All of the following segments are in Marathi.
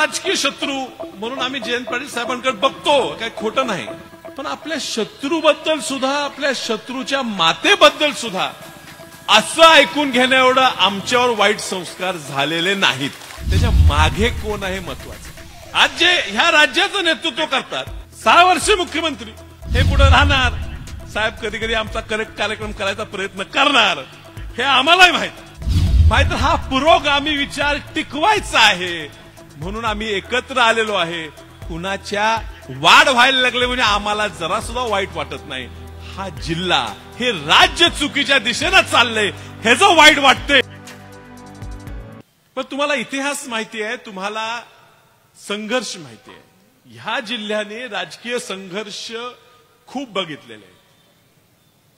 राजकीय शत्रू म्हणून आम्ही जयंत पाटील साहेबांकडे बघतो, काही खोटं नाही, पण आपल्या शत्रूबद्दल सुद्धा, आपल्या शत्रूच्या मातेबद्दल सुद्धा असं ऐकून घेण्या एवढं आमच्यावर वाईट संस्कार झालेले नाहीत. त्याच्या मागे कोण आहे महत्वाचं. आज जे ह्या राज्याचं नेतृत्व करतात, 6 वर्ष मुख्यमंत्री, हे पुढे राहणार. साहेब कधी कधी आमचा करेक्ट कार्यक्रम करायचा प्रयत्न करणार, हे आम्हालाही माहित. हा पुरोगामी विचार टिकवायचा आहे म्हणून आम्ही एकत्र आलेलो आहे. कुणाच्या वाढ व्हायला लागले म्हणजे आम्हाला जरा सुद्धा वाईट वाटत नाही. हा जिल्हा, हे राज्य चुकीच्या दिशेनं चाललंय हे जो वाईट वाटते. पण तुम्हाला इतिहास माहिती आहे, तुम्हाला संघर्ष माहिती आहे. ह्या जिल्ह्याने राजकीय संघर्ष खूप बघितलेले आहे.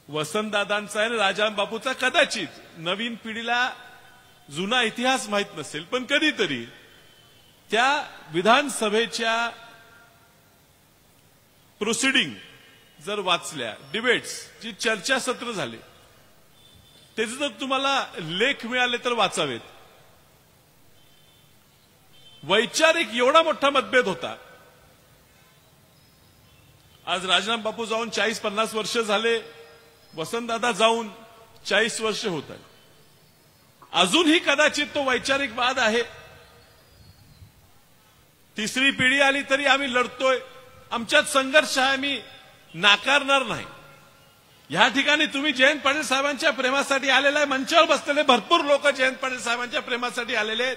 वसंतदादांचा आणि राजाराम बापूचा कदाचित नवीन पिढीला जुना इतिहास माहित नसेल, पण कधीतरी त्या विधानसभेच्या प्रोसिडिंग जर वाचल्या, डिबेट्स, जी चर्चासत्र झाले, त्याचे जर तुम्हाला लेख मिळाले तर वाचावेत. वैचारिक एवढा मोठा मतभेद होता. आज राजाराम बापू जाऊन 40-50 वर्ष झाले, वसंतदादा जाऊन 40 वर्ष होत आहे. अजूनही कदाचित तो वैचारिक वाद आहे. तिसरी पिढी आली तरी आम्ही लढतोय, आमच्यात संघर्ष आहे, आम्ही नाकारणार नाही. या ठिकाणी तुम्ही जयंत पाटील साहेबांच्या प्रेमासाठी आलेला आहे. मंचावर बसलेले भरपूर लोक जयंत पाटील साहेबांच्या प्रेमासाठी आलेले आहेत.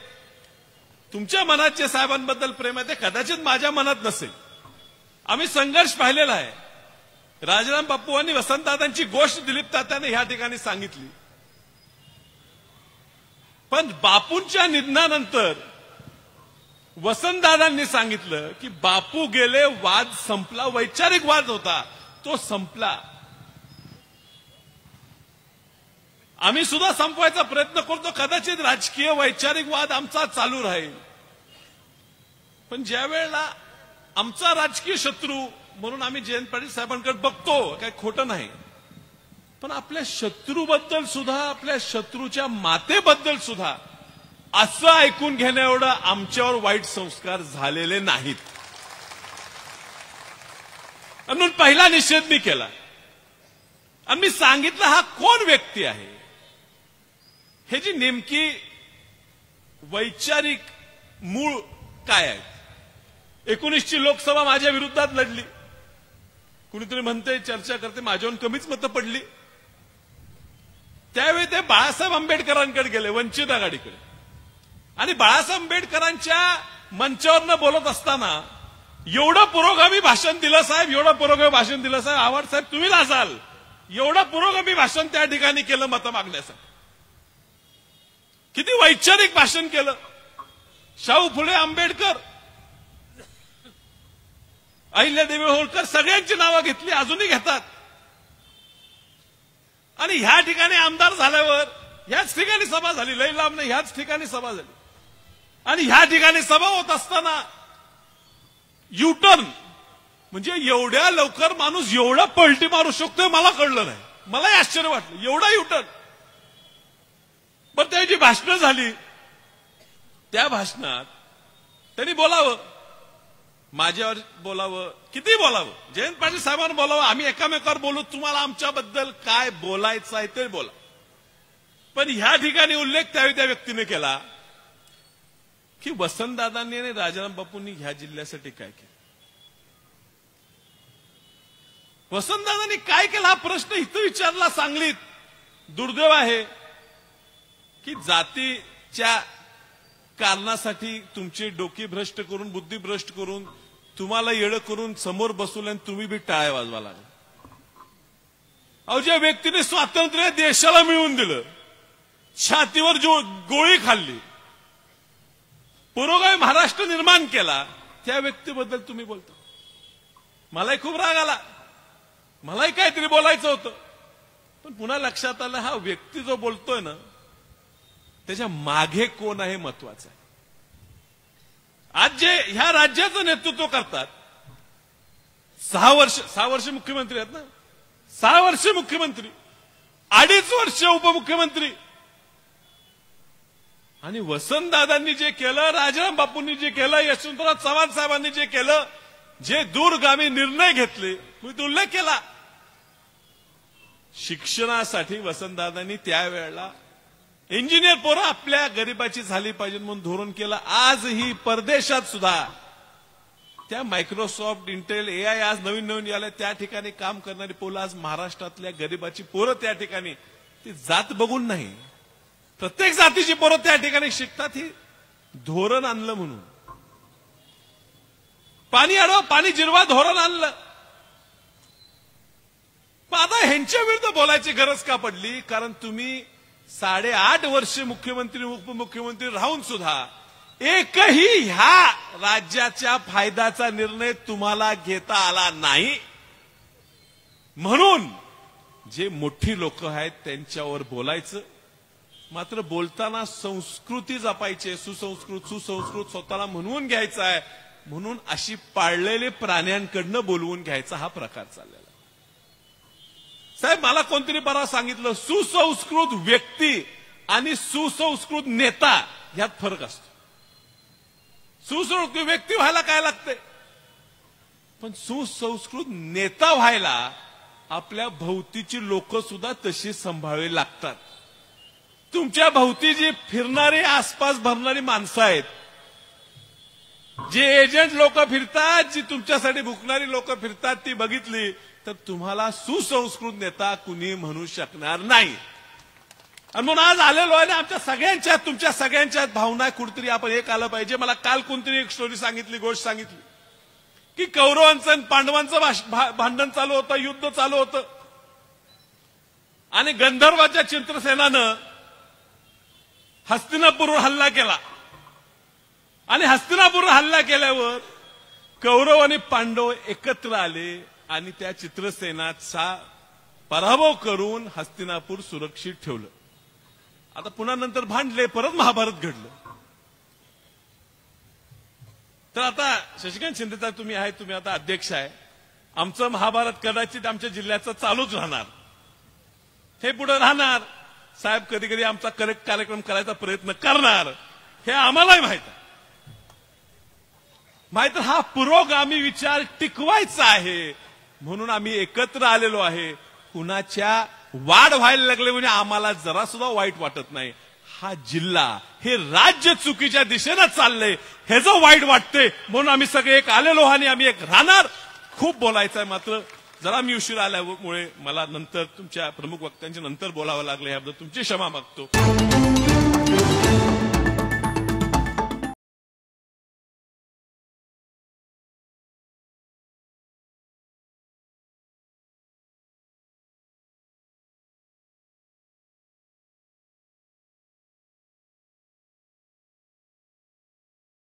तुमच्या मनात जे साहेबांबद्दल प्रेम आहे ते कदाचित माझ्या मनात नसेल. आम्ही संघर्ष पाहिलेला आहे. राजाराम बापू आणि वसंतदादांची गोष्ट दिलीप तात्याने या ठिकाणी सांगितली. पण बापूंच्या निधनानंतर वसंतदादांनी सांगितलं की बापू गेले, वाद संपला. वैचारिक वाद होता तो संपला. आम्ही सुद्धा संपवायचा प्रयत्न करतो. कदाचित राजकीय वैचारिक वाद आमचा चालू राहील, पण ज्या वेळेला आमचा राजकीय शत्रू म्हणून आम्ही जयंत पाटील साहेबांकडे बघतो, काही खोटं नाही, पण आपल्या शत्रूबद्दल सुद्धा, आपल्या शत्रूच्या मातेबद्दल सुद्धा असं ऐकून घेण्या एवढं आमच्यावर वाईट संस्कार झालेले नाहीत. म्हणून पहिला निषेध मी केला आणि मी सांगितलं हा कोण व्यक्ती आहे, हे जी नेमकी वैचारिक मूळ काय आहे. 19ची लोकसभा माझ्या विरोधात लढली. कुणीतरी म्हणते, चर्चा करते, माझ्याहून कमीच मतं पडली. त्यावेळी ते बाळासाहेब आंबेडकरांकडे गेले, वंचित आघाडीकडे, आणि बाळासाहेब आंबेडकरांच्या मंचावरनं बोलत असताना एवढं पुरोगामी भाषण दिलं साहेब, एवढं पुरोगामी भाषण दिलं साहेब, आवाड साहेब तुम्ही लाजाल, एवढं पुरोगामी भाषण त्या ठिकाणी केलं मतं मागण्यासाठी. किती वैचारिक भाषण केलं. शाहू फुले, आंबेडकर, अहिल्यादेवी होळकर सगळ्यांची नावं घेतली, अजूनही घेतात. आणि ह्या ठिकाणी आमदार झाल्यावर ह्याच ठिकाणी सभा झाली, लई लांब नाही, ह्याच ठिकाणी सभा झाली. आणि ह्या ठिकाणी सभा होत असताना युटर्न, म्हणजे एवढ्या लवकर माणूस एवढा पलटी मारू शकतोय मला कळलं नाही. मलाही आश्चर्य वाटलं, एवढा युटर्न. पण त्याची भाषणं झाली, त्या भाषणात त्यांनी बोलावं, माझ्यावर बोलावं, किती बोलावं, जयंत पाटील साहेबांना बोलावं, आम्ही एकामेकावर बोलू, तुम्हाला आमच्याबद्दल काय बोलायचं आहे ते बोला. पण ह्या ठिकाणी उल्लेख त्यावेळी त्या व्यक्तीने केला की वसंतदादांनी आणि राजाराम बापूंनी ह्या जिल्ह्यासाठी काय केलं. वसंतदादांनी काय केलं हा प्रश्न इथं विचारला सांगलीत. दुर्दैव आहे की जातीच्या कारणासाठी तुमची डोकी भ्रष्ट करून, बुद्धी भ्रष्ट करून, तुम्हाला येडं करून समोर बसवलं आणि तुम्ही बी टाळ्या वाजवा लागला. अहो, ज्या व्यक्तीने स्वातंत्र्य देशाला मिळवून दिलं, छातीवर जो गोळी खाल्ली, पुरोगामी महाराष्ट्र निर्माण केला, त्या व्यक्तीबद्दल तुम्ही बोलता. मलाही खूप राग आला, मलाही काहीतरी बोलायचं होतं, पण पुन्हा लक्षात आलं हा व्यक्ती जो बोलतोय ना त्याच्या मागे कोण आहे महत्वाचं आहे. आज जे ह्या राज्याचं नेतृत्व करतात, 6 वर्ष मुख्यमंत्री आहेत ना, 6 वर्ष मुख्यमंत्री, 2.5 वर्ष उपमुख्यमंत्री, आणि वसंतदादांनी जे केलं, राजाराम बापूंनी जे केलं, यशवंतराव चव्हाण साहेबांनी जे केलं, जे दूरगामी निर्णय घेतले, मी उल्लेख केला. शिक्षणासाठी वसंतदादांनी त्यावेळेला इंजिनियर पोरं आपल्या गरिबाची झाली पाहिजे म्हणून धोरण केलं. आजही परदेशात सुद्धा त्या मायक्रोसॉफ्ट, इंटेल, एआय आज नवीन नवीन आल्या त्या ठिकाणी काम करणारी पोरं आज महाराष्ट्रातल्या गरिबाची पोरं त्या ठिकाणी ती जात बघून नाही, प्रत्येक जातीची पोरं त्या ठिकाणी शिकतात. ही धोरण आणलं म्हणून. पाणी अडवा पाणी जिरवा धोरण आणलं. पण आता ह्यांच्या विरुद्ध बोलायची गरज का पडली? कारण तुम्ही 8.5 वर्ष मुख्यमंत्री उपमुख्यमंत्री राहून सुद्धा एकही ह्या राज्याच्या फायद्याचा निर्णय तुम्हाला घेता आला नाही. म्हणून जे मोठी लोक आहेत त्यांच्यावर बोलायचं, मात्र बोलताना संस्कृती जपायची, सुसंस्कृत स्वतःला म्हणून घ्यायचा आहे, म्हणून अशी पाळलेले प्राण्यांकडनं बोलवून घ्यायचा हा प्रकार चाललेला. साहेब मला कोणतरी परवा सांगितलं, सुसंस्कृत व्यक्ती आणि सुसंस्कृत नेता यात फरक असतो. सुसंस्कृत व्यक्ती व्हायला काय लागते, पण सुसंस्कृत नेता व्हायला आपल्या भोवतीची लोक सुद्धा तशी सांभाळावी लागतात. तुमच्या भोवती जी फिरणारी आसपास भरणारी माणसं आहेत, जे एजंट लोक फिरतात, जी तुमच्यासाठी भुकणारी लोक फिरतात, ती बघितली तर तुम्हाला सुसंस्कृत नेता कुणी म्हणू शकणार नाही. आणि म्हणून आज आलेलो आहे आमच्या सगळ्यांच्या, तुमच्या सगळ्यांच्या भावना कुठतरी आपण एक आलं पाहिजे. मला काल कोणतरी एक स्टोरी सांगितली, गोष्ट सांगितली की कौरवांचं आणि पांडवांचं भांडण चालू होतं, युद्ध चालू होतं आणि गंधर्वाच्या चित्रसेनानं हस्तिनापूरवर हल्ला केला. आणि हस्तिनापूरवर हल्ला केल्यावर कौरव आणि पांडव एकत्र आले आणि त्या चित्रसेनाचा पराभव करून हस्तिनापूर सुरक्षित ठेवलं. आता पुन्हा नंतर भांडले, परत महाभारत घडलं. तर आता शशिकांत शिंदे साहेब तुम्ही आहे, तुम्ही आता अध्यक्ष आहे. आमचं महाभारत कदाचित आमच्या जिल्ह्याचं चालूच राहणार, हे पुढे राहणार. साहेब कधी कधी आमचा करेक्ट कार्यक्रम करायचा प्रयत्न करणार, हे आम्हालाही माहित आहे. माहित हा पुरोगामी विचार टिकवायचा आहे म्हणून आम्ही एकत्र आलेलो आहे. कुणाच्या वाढ व्हायला लागले म्हणजे आम्हाला जरा सुद्धा वाईट वाटत नाही. हा जिल्हा, हे राज्य चुकीच्या दिशेनं चाललंय हे जो वाईट वाटते म्हणून आम्ही सगळे एक आलेलो आणि आम्ही एक राहणार. खूप बोलायचं आहे, मात्र जरा मी उशीर आल्यामुळे मला नंतर तुमच्या प्रमुख वक्त्यांच्या नंतर बोलावं लागलं, याबद्दल तुमची क्षमा मागतो.